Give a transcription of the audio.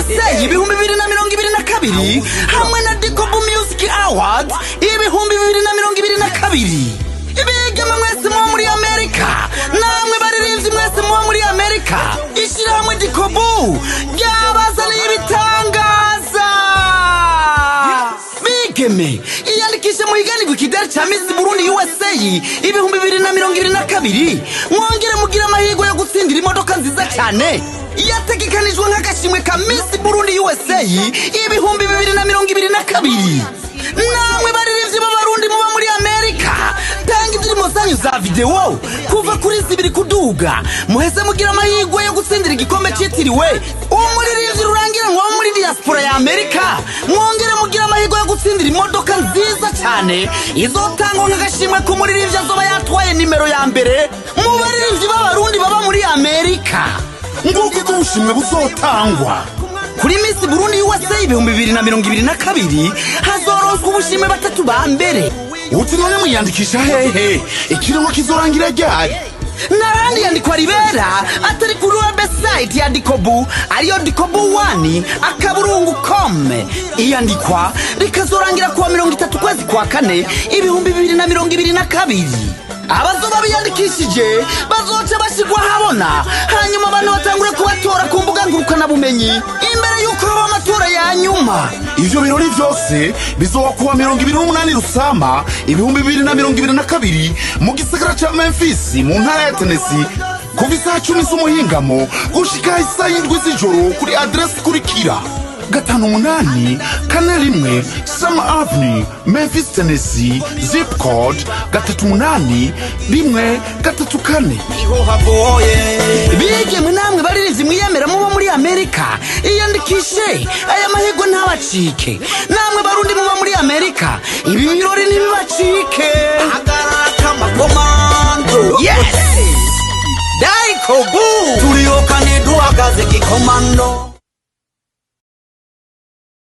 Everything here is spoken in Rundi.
USA ibihumbi 2022 hamwe na Dikobu Music Awards ibihumbi 2022. Ibigeme mwese muba muri Amerika, namwe baririmbyi mwese muba muri Amerika, ishirahamwe Dikobu ryabazaniye ibitangaza. Bigeme iyandikishe mu higanirwa ikidari ca Miss Burundi-usa ibihumbi 2022, mwongere mugira amahirwe yo gutsindira imodoka nziza cyane yategekanijwe nk'agashimwe ka Miss Burundi-usa ibihumbi 2022. Namwe baririmbyi b'abarundi muba muri Amerika, tanga indirimbo zanyu za video kuva kuri 2 kuduga, muheze mugira amahirwe yo gutsindira igikombe citiriwe umuririmbyi rurangira nko muri diaspora ya Amerika. Mwongere mugira amahirwe yo gutsindira imodoka nziza cyane izotangwa nk'agashimwe ku muririmbyi azoba yatwaye nimero ya mbere mu baririmbyi b'abarundi baba muri Amerika. Nguko ubushimwe buzotangwa kuri Miss Burundi-usa ibihumbi 2022. Hazoronswa ubushimwe batatu ba mbere. Uti none mwiyandikisha hehe? Ikiringo kizorangira ryari? Narandi yandikwa ribera atari kuri website ya Dikobu ariyo dikobu1.com. Iyandikwa rikazorangira kuwa 30 kwezi kwa kane ibihumbi 2022. Abazoba biyandikishije bazoca bashigwa habona, hanyuma abantu batangure kubatora ku mbuga ngurukana bumenyi imbere yuko haba amatora ya nyuma. Ivyo birori vyose bizoba kuwa 28 Rusama ibihumbi 2022 mu gisagara ca Memphis mu ntara ya Tennessee kuva isaha 10 z'umuhingamo gushika isaha 7 z'ijoro kuri adresse kurikira: 5841 Summer Avenue, Memphis, Tennessee, zip code 38134. Bigeme namwe baririmbyi mwiyemera muba muri Amerika, iyandikishe aya mahirwe ntabacike. Namwe barundi muba muri Amerika, ibi birori ntibibacike. Yes! Dikobu turiokane duhagaze kikomando.